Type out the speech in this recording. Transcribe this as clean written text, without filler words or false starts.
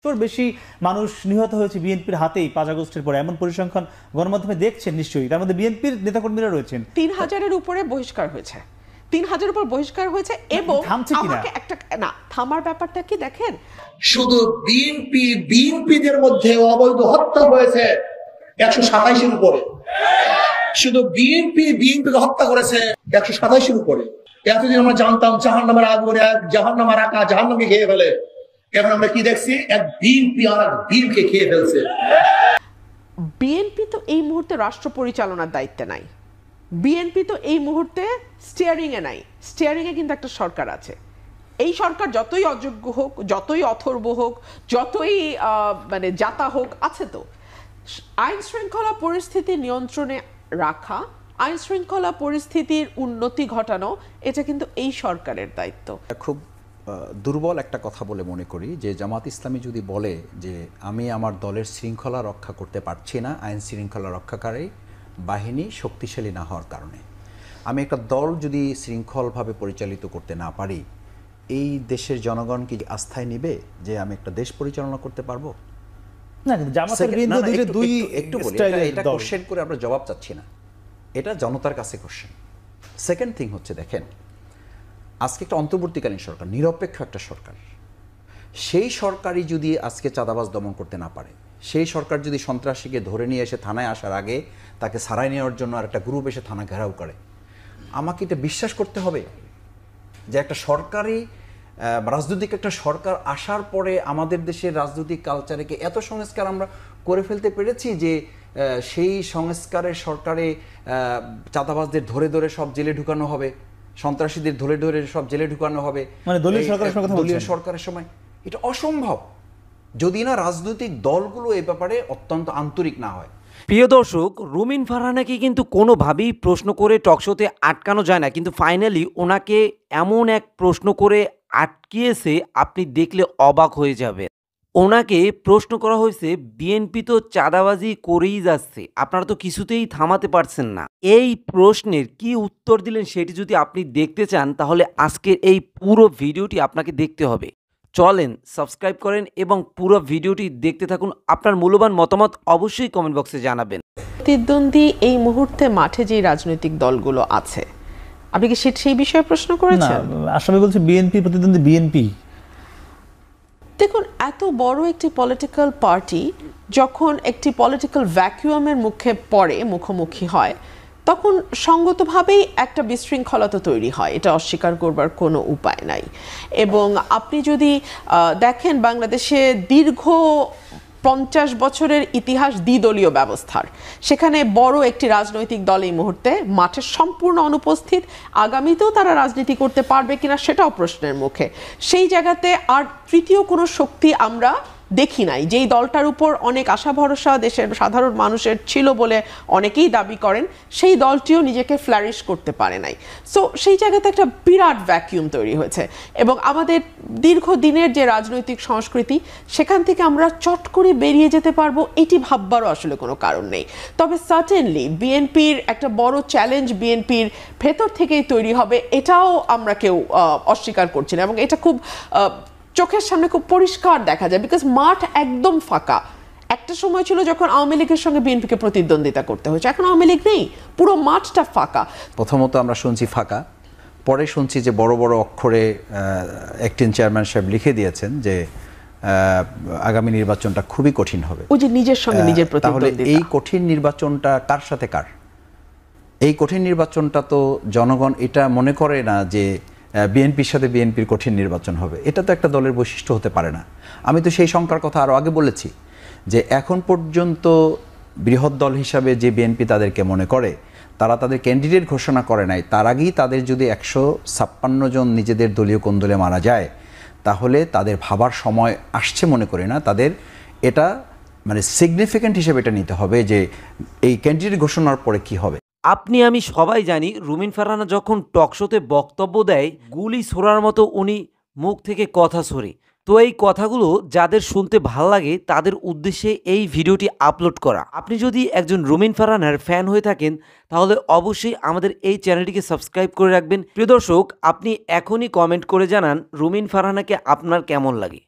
বেশি মানুষ নিহত হয়েছে বিএনপির হাতেই 5 আগস্টের পরে, এমন পরিসংখ্যান গণমাধ্যমে দেখছেন নিশ্চয়ই। তার মধ্যে বিএনপির নেতাকর্মীরা রয়েছেন। 3000-এর উপরে বহিষ্কার হয়েছে, 3000-এর উপর বহিষ্কার হয়েছে। এবং আমাকে একটা না থামার ব্যাপারটা কি দেখেন, শুধু বিএনপিদের মধ্যে অবৈধ হত্যা হয়েছে 127-এর উপরে। শুধু বিএনপিকে হত্যা করেছে 127-এর উপরে। এতদিন আমরা জানতাম জাহান্নামের আগুন, এক জাহান্নামের আকা জাহান্নামকে খেয়ে ফেলে। এখন আমরা কি দেখছি, এক বিএনপি আর এক বিএনপিকে খেয়ে ফেলছে। বিএনপি তো এই মুহূর্তে রাষ্ট্র পরিচালনার দায়িত্বে নাই, বিএনপি তো এই মুহূর্তে স্টিয়ারিং এ নাই। স্টিয়ারিং এ কিন্তু একটা সরকার আছে। এই সরকার যতই অযোগ্য হোক, যতই অথর্ব হোক, যতই মানে জাতা হোক, আছে তো। আইন শৃঙ্খলা পরিস্থিতি নিয়ন্ত্রণে রাখা, আইন শৃঙ্খলা পরিস্থিতির উন্নতি ঘটানো, এটা কিন্তু এই সরকারের দায়িত্ব। খুব দুর্বল একটা কথা বলে মনে করি যে জামাত ইসলামী যদি বলে যে আমি আমার দলের শৃঙ্খলা রক্ষা করতে পারছি না আইন শৃঙ্খলা রক্ষাকারী বাহিনী শক্তিশালী না হওয়ার কারণে, আমি একটা দল যদি শৃঙ্খলভাবে পরিচালিত করতে না পারি, এই দেশের জনগণ কি আস্থায় নিবে যে আমি একটা দেশ পরিচালনা করতে পারবো? না, কিন্তু জামাতের বিরুদ্ধে দুই একটু বলি, এটা কোশ্চেন করে আমরা জবাব চাচ্ছি না, এটা জনতার কাছে কোশ্চেন। সেকেন্ড থিং হচ্ছে, দেখেন আজকে একটা অন্তর্বর্তীকালীন সরকার, নিরপেক্ষ একটা সরকার, সেই সরকারই যদি আজকে চাঁদাবাজ দমন করতে না পারে, সেই সরকার যদি সন্ত্রাসীকে ধরে নিয়ে এসে থানায় আসার আগে তাকে সারাই নেওয়ার জন্য আর একটা গ্রুপ এসে থানা ঘেরাও করে, আমাকে এটা বিশ্বাস করতে হবে যে একটা সরকারি রাজনৈতিক একটা সরকার আসার পরে আমাদের দেশের রাজনৈতিক কালচারে এত সংস্কার আমরা করে ফেলতে পেরেছি যে সেই সংস্কারের সরকারে চাঁদাবাজদের ধরে ধরে সব জেলে ঢুকানো হবে, সন্ত্রাসীদের ধরে ধরে সব জেলে ঢুকানো হবে, মানে দলীয় সরকারের সময়। এটা অসম্ভব যদি না রাজনৈতিক দলগুলো এই ব্যাপারে অত্যন্ত আন্তরিক না হয়। প্রিয় দর্শক, রুমিন ফারহানাকে কিন্তু কোনোভাবেই প্রশ্ন করে টকশোতে আটকানো যায় না, কিন্তু ফাইনালি ওনাকে এমন এক প্রশ্ন করে আটকিয়েছে আপনি দেখলে অবাক হয়ে যাবে। ওনাকে প্রশ্ন করা হয়েছে বিএনপি তো চাঁদাবাজি করেই যাচ্ছে, আপনারা তো কিছুতেই থামাতে পারছেন না। এই প্রশ্নের কি উত্তর দিলেন সেটি যদি আপনি দেখতে চান তাহলে আজকের এই পুরো ভিডিওটি আপনাকে দেখতে হবে। চলেন সাবস্ক্রাইব করেন এবং পুরো ভিডিওটি দেখতে থাকুন। আপনার মূল্যবান মতামত অবশ্যই কমেন্ট বক্সে জানাবেন। প্রতিদ্বন্দ্বী এই মুহূর্তে মাঠে যে রাজনৈতিক দলগুলো আছে, আপনি কি সেই বিষয়ে প্রশ্ন করেছেন? আসামি বলছে বিএনপি প্রতিদ্বন্দ্বী বিএনপি। দেখুন, এত বড় একটি পলিটিক্যাল পার্টি যখন একটি পলিটিক্যাল ভ্যাকুয়ামের মুখোমুখি হয়, তখন সঙ্গতভাবেই একটা বিশৃঙ্খলতা তৈরি হয়, এটা অস্বীকার করবার কোনো উপায় নাই। এবং আপনি যদি দেখেন বাংলাদেশে দীর্ঘ 50 বছরের ইতিহাস দ্বিদলীয় ব্যবস্থার, সেখানে বড় একটি রাজনৈতিক দল এই মুহূর্তে মাঠে সম্পূর্ণ অনুপস্থিত। আগামীতেও তারা রাজনীতি করতে পারবে কিনা সেটাও প্রশ্নের মুখে। সেই জায়গাতে আর তৃতীয় কোনো শক্তি আমরা দেখি নাই, যেই দলটার উপর অনেক আশা ভরসা দেশের সাধারণ মানুষের ছিল বলে অনেকেই দাবি করেন, সেই দলটিও নিজেকে ফ্লারিশ করতে পারে নাই। সো সেই জায়গাতে একটা বিরাট ভ্যাকিউম তৈরি হয়েছে এবং আমাদের দীর্ঘদিনের যে রাজনৈতিক সংস্কৃতি, সেখান থেকে আমরা চট করে বেরিয়ে যেতে পারবো এটি ভাববারও আসলে কোনো কারণ নেই। তবে সার্টেনলি বিএনপির একটা বড় চ্যালেঞ্জ বিএনপির ভেতর থেকেই তৈরি হবে, এটাও আমরা কেউ অস্বীকার করছি না। এবং এটা খুব চোখের সামনে খুব পরিষ্কার দেখা যায়, বিকজ মাঠ একদম ফাঁকা। একটা সময় ছিল যখন আওয়ামী লীগের সঙ্গে বিএনপিকে প্রতিদ্বন্দ্বিতা করতে হয়েছে, এখন আওয়ামী লীগ নেই, পুরো মাঠটা ফাঁকা। প্রথমত আমরা শুনছি ফাঁকা, পরে শুনছি যে বড় বড় অক্ষরে অ্যাক্টিং চেয়ারম্যান সাহেব লিখে দিয়েছেন যে আগামী নির্বাচনটা খুবই কঠিন হবে। ওই যে নিজের সঙ্গে নিজের প্রতিদ্বন্দ্বিতা। তাহলে এই কঠিন নির্বাচনটা কার সাথে কার? এই কঠিন নির্বাচনটা তো জনগণ এটা মনে করে না যে বিএনপির সাথে বিএনপির কঠিন নির্বাচন হবে। এটা তো একটা দলের বৈশিষ্ট্য হতে পারে না। আমি তো সেই সংখ্যার কথা আরও আগে বলেছি যে এখন পর্যন্ত বৃহৎ দল হিসাবে যে বিএনপি তাদেরকে মনে করে, তারা তাদের ক্যান্ডিডেট ঘোষণা করে নাই, তার আগেই তাদের যদি 156 জন নিজেদের দলীয় কোন্দলে মারা যায়, তাহলে তাদের ভাবার সময় আসছে মনে করি না। তাদের এটা মানে সিগনিফিক্যান্ট হিসেবে এটা নিতে হবে যে এই ক্যান্ডিডেট ঘোষণার পরে কি হবে। আপনি আমি সবাই জানি রুমিন ফারহানা যখন টকশোতে বক্তব্য দেয় গুলি ছোড়ার মতো উনি মুখ থেকে কথা ছড়ে। তো এই কথাগুলো যাদের শুনতে ভাল লাগে তাদের উদ্দেশ্যে এই ভিডিওটি আপলোড করা। আপনি যদি একজন রুমিন ফারহানার ফ্যান হয়ে থাকেন তাহলে অবশ্যই আমাদের এই চ্যানেলটিকে সাবস্ক্রাইব করে রাখবেন। প্রিয় দর্শক, আপনি এখনই কমেন্ট করে জানান রুমিন ফারহানাকে আপনার কেমন লাগে।